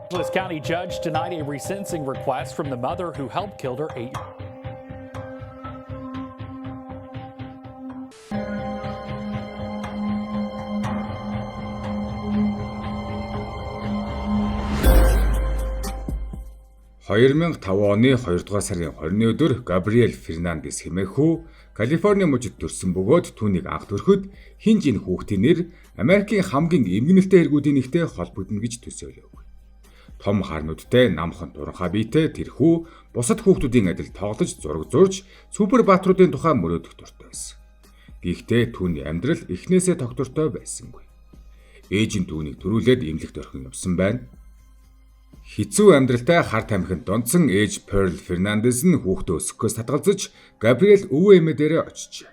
Angeles County judge denied a resentencing request from the mother who helped kill her 8. оны 2 дугаар сарын 20-ны өдөр Габриэл Фернандес хэмээх хүү Калифорни мужид төрсөн бөгөөд түүнийг анх төрөхөд хинж энэ хүүхдийн нэр Америкийн хамгийн эмгэнэлтэй эргүүдийн нэгтэй холбогдно гэж төсөөлөв. Том харнуудтай намхан дуранхай биетэй тэр хүү бусад хүүхдүүдийн адил тоглож зураг зурж супер баатруудын тухай мөрөөдөх дуртай байсан. Гэхдээ түүний амьдрал эхнээсээ тогтвортой байсангүй. Ээж нь түүнийг төрүүлээд эмнэлэгт орхин явсан байна. Хэцүү амьдралтай хар тамхинд донцсон ээж Перл Фернандес нь хүүхдээ өсгөхөөс татгалзаж Габриэл өвөө эмээ дээрээ очижээ.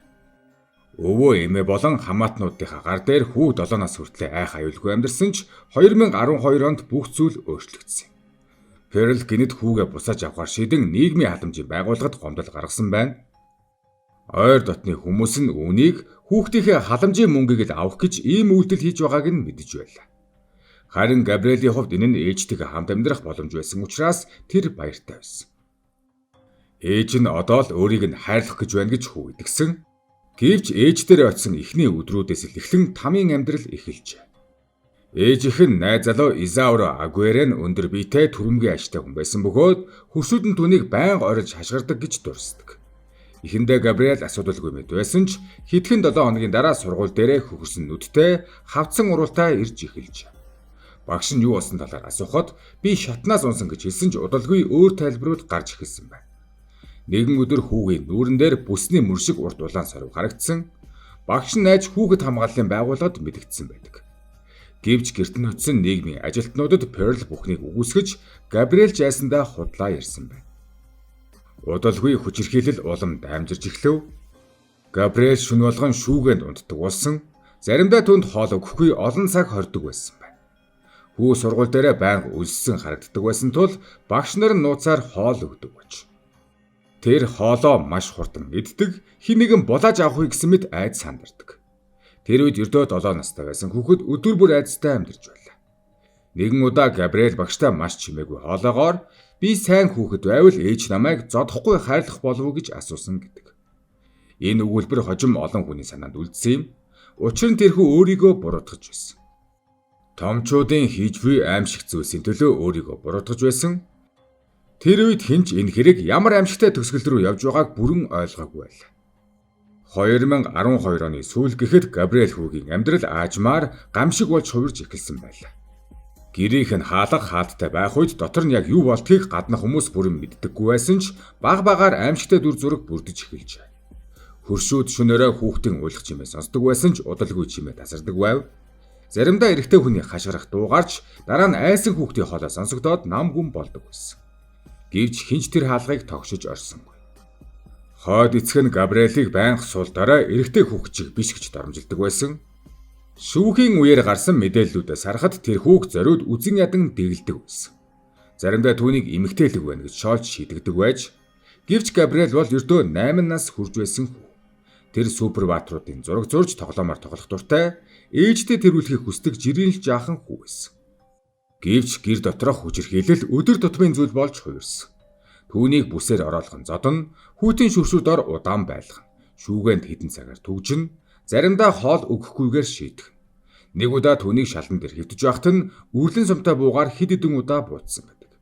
Өвөө эмээ болон хамаатнуудынхаа гар дээр хүү 7 нас хүртлээр айх аюулгүй амьдарсан ч 2012 онд бүх зүйл өөрчлөгдсөн. Перл гинэд хүүгээ бусааж авахар шийдэн нийгмийн халамжийн байгууллагад гомдол гаргасан байна. Ойр дотны хүмүүс нь үүнийг хүүхдийнхээ халамжийн мөнгийг л авах гэж ийм үйлдэл хийж байгааг нь мэдэж байлаа. Харин Габриэлийн хувьд энэ нь ээжтэйгээ хамт амьдрах боломж байсан учраас тэр баяртай байсан. Ээж нь одоо л өөрийг нь хайрлах гэж байна гэж хүү идэгсэн. Гэвч ээж дээр очисон эхний өдрүүдээс л эхлэн тамийн амьдрал эхэлжээ. Ээжийнх нь найз залуу Изауро Агуэрен өндөр биетэй түрэмгийн аштай хүн байсан бөгөөд хөршүүд нь түүнийг байнга орж хашгирдаг гэж дурсдаг. Эхэндээ Габриэл асуудалгүй мэд байсан ч хэдхэн 7 хоногийн дараа сургууль дээрээ хөхөрсөн нүдтэй хавцсан уралтай ирж эхэлжээ. Багш нь юу болсон талаар асуухад би шатнаас унсан гэж хэлсэн ч удалгүй өөр тайлбарууд гарч эхэлсэн байна. Нэгэн өдөр хүүгийн нүүрэн дээр бүсний мөршиг урт улаан сорив харагдсан. Багш нь найж хүүхэд хамгааллын байгууллагад мэдэгдсэн байдаг. Гэвч гэрт нь очисон нийгмийн ажилтнуудад Перл бүхнийг үгүйсгэж Габриэл жайсандаа худлаа ярьсан байна. Удалгүй хүчирхийлэл улам даймжирж эхлэв. Габриэл шөнө болгон шүүгээнд унтдаг болсон. Заримдаа түнд хоол өгөхгүй олон цаг хордог байсан байна. Хүү сургууль дээрээ байнга өлссөн харагддаг байсан тул багш нар нь нууцаар хоол өгдөг гэж. Тэр хоолоо маш хурдан иддэг, хэн нэгэн булааж авахыг гэсэн мэт айд сандардаг. Тэр үед ердөө 7 настай байсан хүүхэд өдөр бүр айдастай амьдарч байлаа. Нэгэн удаа Габриэл багштай маш чимээгүй хоолоогоор би сайн хүүхэд байвал ээж намайг зодохгүй хайрлах болов уу гэж асуусан гэдэг. Энэ өгүүлбэр хожим олон хүний санаанд үлдсэн юм. Учир нь тэрхүү өөрийгөө буруутгаж байсан. Томчуудын хийж буй аимшиг зүйлсийн төлөө өөрийгөө буруутгаж байсан. Тэр үед хинч энэ хэрэг ямар аимшигтай төгсгөл рүү явж байгааг бүрэн ойлгоогүй байлаа. 2012 оны сүүл гэхэд Габриэл хүүгийн амьдрал аажмаар гамшиг болж хувирж эхэлсэн байлаа. Гэрийнх нь хаалга хаалттай байх үед дотор нь яг юу болдгийг гаднах хүмүүс бүрэн мэддэггүй байсан ч баг багаар аимшигтай дүр зураг бүрдэж эхэлжээ. Хөршүүд шөнөөрөө хүүхдийн уйлах чимээ сонсдог байсан ч удалгүй чимээ тасардаг байв. Заримдаа эрэгтэй хүний хашгирах дуугарч дараа нь айсан хүүхдийн хоолой сонсогдоод нам гүн болдог байсан. Гэвч хинч тэр хаалгыг тогшиж орсонгүй. Хойд эцэг нь Габриэлийг байнга суулдаараа эрэгтэй хүүхчиг биш гэж доромжилдог байсан. Шүүхийн үеэр гарсан мэдээллүүдээс харахад тэр хүүхд зориуд үзэн ядан дэглэдэг байсан. Заримдаа түүнийг эмэгтэйлэг байна гэж шоолж шийдэгдэг байж. Гэвч Габриэл бол ердөө 8 нас хүрж байсан хүү. Тэр супер баатруудын зураг зурж тоглоомоор тоглох дуртай, ээжтэй тэрүүлэхийг хүсдэг жирийн л жаахан хүү байсан. Гэвч гэр доторх хүчирхийлэл өдөр тутмын зүйл болж хувирсан. Түүнийг бүсээр оруулах нь зодон, хүүтийн шүршүүдээр удаан байлгах, шүүгээнд хэдэн цагаар түгжин, заримдаа хоол өгөхгүйгээр шийдэх. Нэг удаа түүнийг шалан дээр хэвтэж байхад нь үрлэн сумтай буугаар хэд хэдэн удаа буутсан байдаг.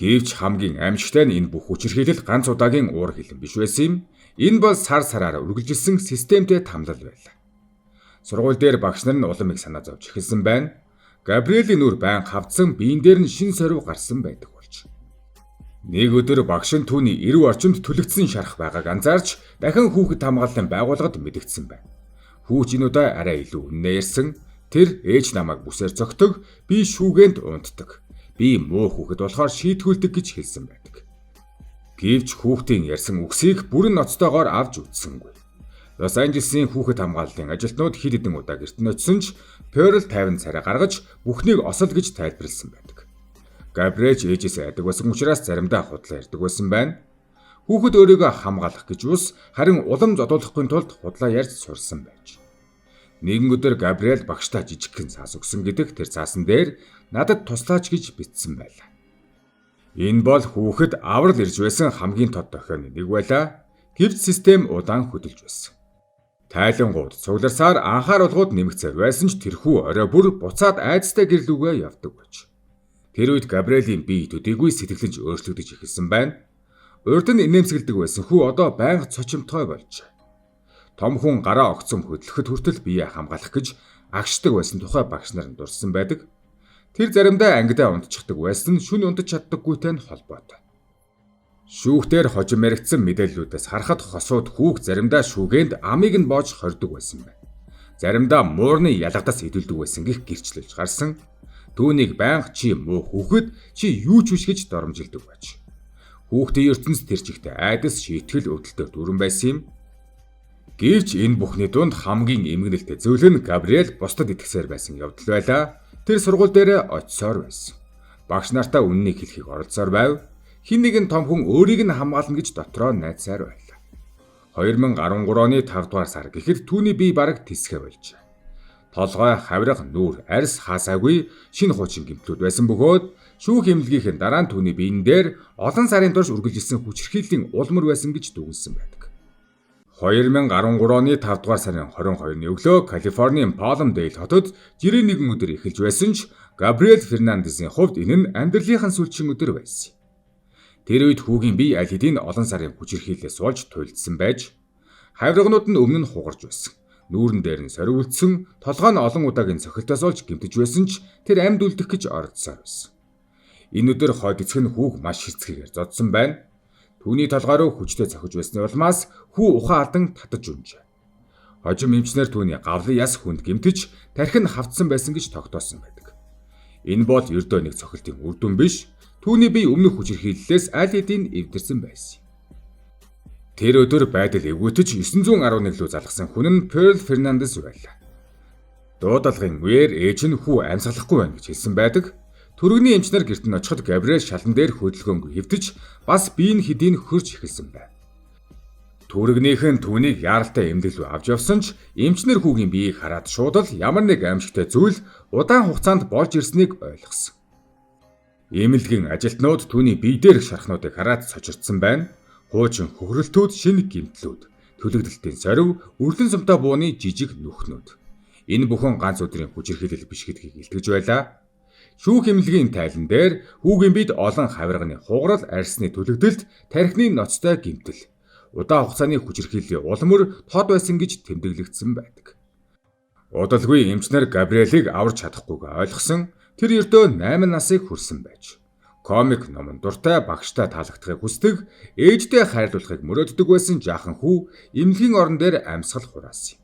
Гэвч хамгийн аимшигтай нь энэ бүх хүчирхийлэл ганц удаагийн уур хилэн биш байсан юм. Энэ бол сар сараар үргэлжилсэн системтэй тамлал байлаа. Сургууль дээр багш нар нь улам их санаа зовж эхэлсэн байна. Габриэлийн нүр байн хавцсан биен дээр нь шин сорив гарсан байдаг болж. Нэг өдөр багш нь түүний эрүү орчимд түлэгдсэн шарах байгааг анзаарч дахин хүүхэд хамгааллын байгууллагад мэдэгдсэн байна. Хүүч энэ удаа арай илүү үннээ ярьсан. Тэр ээж намайг бүсээр цогтөг, би шүүгээнд унтдаг. Би муу хүүхэд болохоор шийтгүүлдэг гэж хэлсэн байдаг. Гэвч хүүхдийн ярьсан үгсийг бүрэн ноцтойгоор авч үзсэнгүй. Лос Анжелесийн хүүхэд хамгааллын ажилтнууд хэд хэдэн удаа гэрт нь очисон ч Перл 50 царай гаргаж бүхнийг осол гэж тайлбарласан байдаг. Габриэл ээжээсээ айдаг байсан учраас заримдаа худлаа ярьдаг байсан байна. Хүүхэд өөрийгөө хамгаалах гэж ус харин улам зодуулахгүй тулд худлаа ярьж сурсан байж. Нэгэн өдөр Габриэл багштай жижигхэн цаас өгсөн гэдэг тэр цаасан дээр надад туслаач гэж бичсэн байлаа. Энэ бол хүүхэд аврал ирж байсан хамгийн тод дохионы нэг байлаа. Гэвч систем удаан хөдөлж байсан. Тайлангууд цугларсаар анхааруулгууд нэмэгцээр байсан ч тэрхүү орой бүр буцаад айцтай гэрлүүгээ явдаг байж. Тэр үед Габриэлийн бие төдийгүй сэтгэлж өөрчлөгдөж эхэлсэн байна. Урд нь инээмсэглэдэг байсан хүү одоо байнга цочимтой болж. Том хүн гараа огцом хөдлөхөд хүртэл биеэ хамгаалах гэж агшдаг байсан тухай багш нар дурсан байдаг. Тэр заримдаа ангидаа унтчихдаг байсан нь шүн унтаж чаддаггүйтэй нь холбоотой. Шүүхтэр хожим мэрэгдсэн мэдээллүүдээс харахад хосууд хүүг заримдаа шүүгэнд амийг нь боож хордог байсан байна. Заримдаа муурны ялгадаас идүүлдэг байсан гэх гэрчлэлж гарсан. Түүнийг байнга чи муу хүүхэд чи юу ч биш гэж доромжилдог байж. Хүүхдийн ертөнц тэр чигтээ айдас шийтгэл өвдөлтөөр дүрэн байсан юм. Гэвч энэ бүхний дунд хамгийн эмгэнэлтэй зүйл нь Габриэл бусдад итгэсээр байсан явдал байлаа. Тэр сургууль дээр очисоор байсан. Багш нартаа үннийг хэлхийг оролдсоор байв. Хэн нэгэн том хүн өөрийг нь хамгаална гэж дотроо найдсаар байлаа. 2013 оны 5 дугаар сар гэхэд түүний бие бараг тисгэ болж. Толгой, хавирга, нүүр, арьс хаасаагүй шинэ хуучин гэмтлүүд байсан бөгөөд шүүх эмнэлгийнхэн дараа нь түүний биен дээр олон сарын турш үргэлжилсэн хүчирхийллийн улмар байсан гэж дүгнсэн байдаг. 2013 оны 5 дугаар сарын 22-ны өглөө Калифорнийн Палмдейл хотод жирийн нэгэн өдөр эхэлж байсан ч Габриэл Фернандесийн хувьд энэ нь амьдралынхаа сүүлчийн өдөр байсан. Тэр үед хүүгийн бие аль хэдийн олон сарын хүчирхийллээс болж туйлдсан байж, хавирганууд нь өмнө нь хугарч байсан. Нүүрэн дээр нь сорвилдсан, толгой нь олон удаагийн цохилтоос болж гэмтэж байсан ч тэр амьд үлдэх гэж оролдсоор байсан. Энэ өдөр хойд эцэг нь хүүг маш хэцгээр зодсон байна. Түүний толгой руу хүчтэй цохиж байсны улмаас хүү ухаан алдан татаж унжээ. Хожим эмчнэр түүний гавлын яс хүнд гэмтэж тархин хавцсан байсан гэж тогтоосон байдаг. Энэ бол ердөө нэг цохилтын үр дүн биш. Түүний бие өмнөх хүчирхийллээс аль хэдийн эвдэрсэн байсан. Тэр өдөр байдал эвгүйтэж 911 лөө залгасан хүн нь Перл Фернандес байлаа. Дуудалгын үеэр ээж нь хүү амьсгалахгүй байна гэж хэлсэн байдаг. Түргэний эмчнэр гэрт нь очиход Габриэл шалан дээр хөдөлгөөнгүй хэвтэж бас биеийн хэдийн хөрж эхэлсэн байна. Түргэнийхэн түүнийг яаралтай эмнэлэг рүү авч явсан ч эмчнэр хүүгийн биеийг хараад шууд л ямар нэг аимшигтай зүйл удаан хугацаанд болж ирснийг ойлгосон. Эмнэлгийн ажилтнууд түүний бие дээрх шархнуудыг хараад цочирдсан байна. Хуучин хөхрөлтүүд, шинэ гэмтлүүд, төлөгдөлтийн сорив, үрлэн сумтай бууны жижиг нүхнүүд. Энэ бүхэн ганц өдрийн хүчирхийлэл биш гэдгийг илтгэж байлаа. Шүүх эмнэлгийн тайлан дээр хүүгийн биед олон хавирганы хугарал арьсны төлөгдөлт, тархины ноцтой гэмтэл, удаан хугацааны хүчирхийллийн улмөр тод байсан гэж тэмдэглэгдсэн байдаг. Удалгүй эмчнэр Габриэлийг аварч чадахгүйг ойлгосон. Тэр ердөө 8 насыг хүрсэн байж. Комик номон дуртай багштай таалагдахыг хүсдэг, ээжтэй хайрлуулахыг мөрөөддөг байсан жаахан хүү эмнэлгийн орон дээр амьсгал хураасан юм.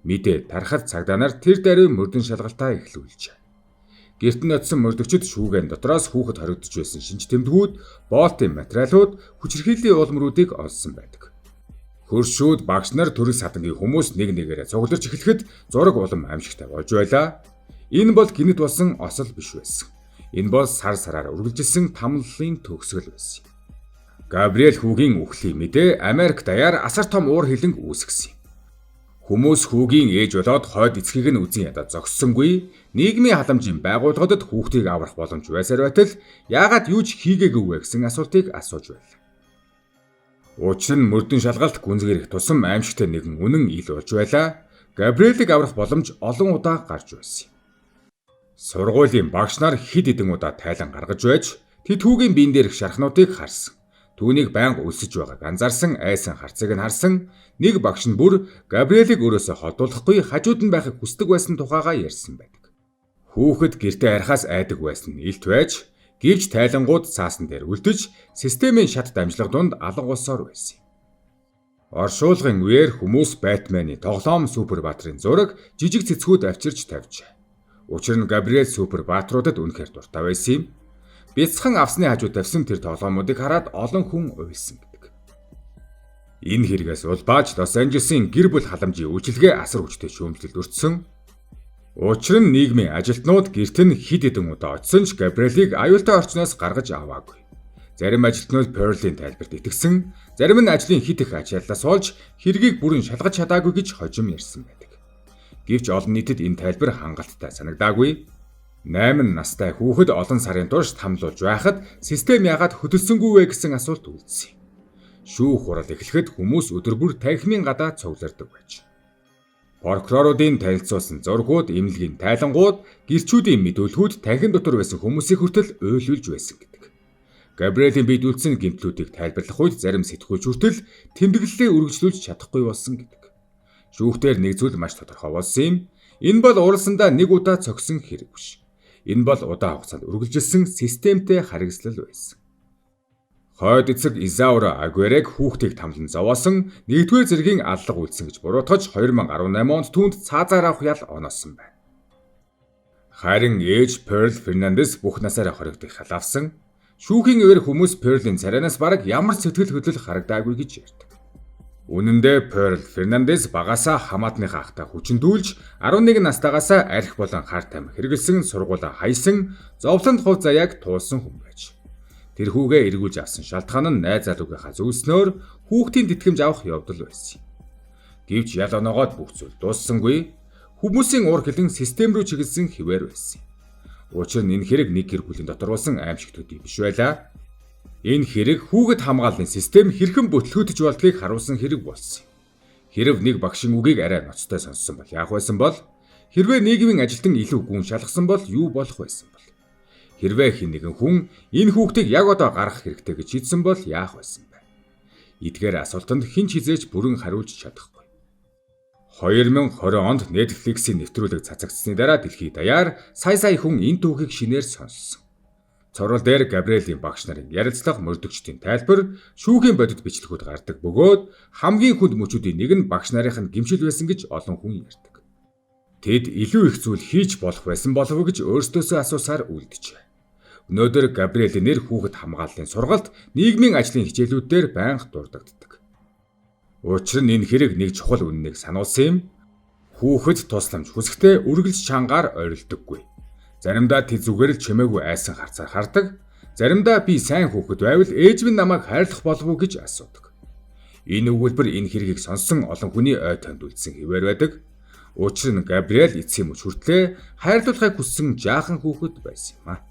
Мэдээ тархад цагдаа нар тэр даруй мөрдөн шалгалтаа эхлүүлжээ. Гэрт нь очсон мөрдөгчд шүүгэн дотроос хүүхэд хоригдож байсан шинж тэмдгүүд, боолтын материалууд, хүчирхийллийн улмруудыг олсон байдаг. Хөршүүд багш нар төрөл садангийн хүмүүс нэг нэгээрээ цугларч эхлэхэд зураг улам аимшигтай болж байлаа. Энэ бол гинэт болсон осол биш байсан. Энэ бол сар сараар үргэлжилсэн тамлалын төгсгөл байсан. Габриэл хүүгийн үхлийн мэдээ Америк даяар асар том уур хилэнг үүсгэсэн юм. Хүмүүс хүүгийн ээж болоод хойд эцгийг нь үзэн ядаад зогссонгүй, нийгмийн халамжийн байгууллагуудад хүүхдийг аврах боломж байсаар байтал яагаад юу ч хийгээгүй вэ гэсэн асуултыг асууж байлаа. Учир нь мөрдөн шалгалт гүнзгийрэх тусам аимшигтай нэгэн үнэн ил болж байлаа. Габриэлийг аврах боломж олон удаа гарч байсан юм. Сургуулийн багш нар хэд хэдэн удаа тайлан гаргаж байж тэд хүүгийн биен дээрх шархнуудыг харсан. Түүнийг байнга өлсөж байгааг анзаарсан айсан харцыг нь харсан. Нэг багш нь бүр Габриэлийг өөрөөсөө холдуулахгүй хажууд нь байхыг хүсдэг байсан тухайга ярьсан байдаг. Хүүхэд гэртээ арихаас айдаг байсан нь илт байж, гэвч тайлангууд цаасан дээр үлдэж, системийн шат дамжлага дунд алангуусаар байсан юм. Оршуулгын үеэр хүмүүс Бэтмены тоглоом Супербаатарын зураг жижиг цэцгүүд авчирч тавьжээ. Учир нь Габриэл Супербаатруудад үнэхээр дуртай байсан юм. Бяцхан авсны хажууд тавьсан тэр тоглоомуудыг хараад олон хүн уйлсан гэдэг. Энэ хэрэгээс улбааж Лос Анжелесийн гэр бүл халамжийн үйлчилгээ асар хүчтэй шүүмжлэлд өртсөн. Учир нь нийгмийн ажилтнууд гэрт нь хэд хэдэн удаа очсон ч Габриэлийг аюултай орчноос гаргаж аваагүй. Зарим ажилтнууд Перлийн тайлбарт итгэсэн, зарим нь ажлын хит их ачааллаас олж хэргийг бүрэн шалгаж чадаагүй гэж хожим ярьсан байдаг. Гэвч олон нийтэд энэ тайлбар хангалттай санагдаагүй. 8 настай хүүхэд олон сарын турш тамлуулж байхад систем яагаад хөдөлсөнгүй вэ гэсэн асуулт үлдсэн. Шүүх хурал эхлэхэд хүмүүс өдөр бүр танхимын гадаа цуглардаг байж. Прокуроруудын танилцуулсан зургууд, эмнэлгийн тайлангууд, гэрчүүдийн мэдүүлгүүд танхим дотор байсан хүмүүсийг хүртэл уйлуулж байсан гэдэг. Габриэлийн биедүүлсэн гэмтлүүдийг тайлбарлах үед зарим сэтгүүлч хүртэл тэмдэглэлээ үргэлжлүүлж чадахгүй болсон гэдэг. Шүүхтээр нэг зүйл маш тодорхой болсон юм. Энэ бол уралсандаа нэг удаа цогсон хэрэг биш. Энэ бол удаан хугацаанд үргэлжилсэн системтэй харгислал байсан. Хойд эцэг Изаура Агуэрег хүүхдийг тамлан зовоосон 1-р зэргийн аллах үйлдсэн гэж буруутгаж 2018 онд түүнд цаазаар авах ял оноосон байна. Харин ээж Перл Фернандес бүх насаараа хоригдох халаавсан. Шүүхийн өвөр хүмүүс Перлийн царайнаас бараг ямар сэтгэл хөдлөл харагдаагүй гэж ярьдаг. Үнэн дээр Перл Фернандес багасаа хамаатныхаа ахтай хүчндүүлж 11 настайгаасаа арх болон хар тамхи хэрэгэлсэн сургуулаа хайсан зовлонд хув заяаг туулсан хүн байж. Тэр хүүгээ эргүүлж авсан шалтгаан нь найз залуугийнхаа зөвлснөөр хүүхдийн тэтгэмж авах явдал байсан. Гэвч ял оноогоод бүх зүйл дууссангүй. Хүмүүсийн уур хилэн систем рүү чиглэсэн хിവэр байсан. Учир нь энэ хэрэг нэг гэр бүлийн дотор болсон аимшигт төдий биш байлаа. Энэ хэрэг хүүхэд хамгааллын систем хэрхэн бүтлгүүдж болдгийг харуулсан хэрэг болсон. Хэрв нэг багшийн үгийг арай ноцтой сонссон бол яах байсан бол хэрвээ нийгмийн ажилтан илүү гүн шалгасан бол юу болох байсан бол хэрвээ хэн нэгэн хүн энэ хүүхдийг яг одоо гаргах хэрэгтэй гэж шийдсэн бол яах байсан бэ? Эдгээр асуултанд хэн ч хизээч бүрэн хариулж чадахгүй. 2020 онд Netflix-ийн нэвтрүүлэг цацагдсны дараа дэлхийд даяар сая хүн энэ түүхийг шинээр сонссон. Цорол дээр Габриэлийн багш нарын ярилцлага мөрдөгчдийн тайлбар, шүүхийн бодит бичлэгүүд гардаг бөгөөд хамгийн хүнд мөчүүдийн нэг нь багш нарынх нь гэмшил байсан гэж олон хүн ярьдаг. Тэд илүү их зүйл хийж болох байсан болов уу гэж өөрсдөөсөө асуусаар үлджээ. Өнөөдөр Габриэлийн нэр хүүхэд хамгааллын сургалт нийгмийн ажлын хичээлүүдээр байнга дурддагддаг. Учир нь энэ хэрэг нэг чухал үннийг сануулсан юм. Хүүхэд тусламж хүсэхдээ үргэлж чангаар ойролдоггүй. Заримдаа тэд зүгээр л чимээгүй айсан харцаар хардаг. Заримдаа би сайн хүүхэд байвал ээж минь намайг хайрлах болов уу гэж асуудаг. Энэ өгүүлбэр энэ хэргийг сонссон олон хүний ой танд үлдсэн хിവэр байдаг. Учир нь Габриэл эцсийн мөч хүртлээ хайрлуулахыг хүссэн жаахан хүүхэд байсан юм а.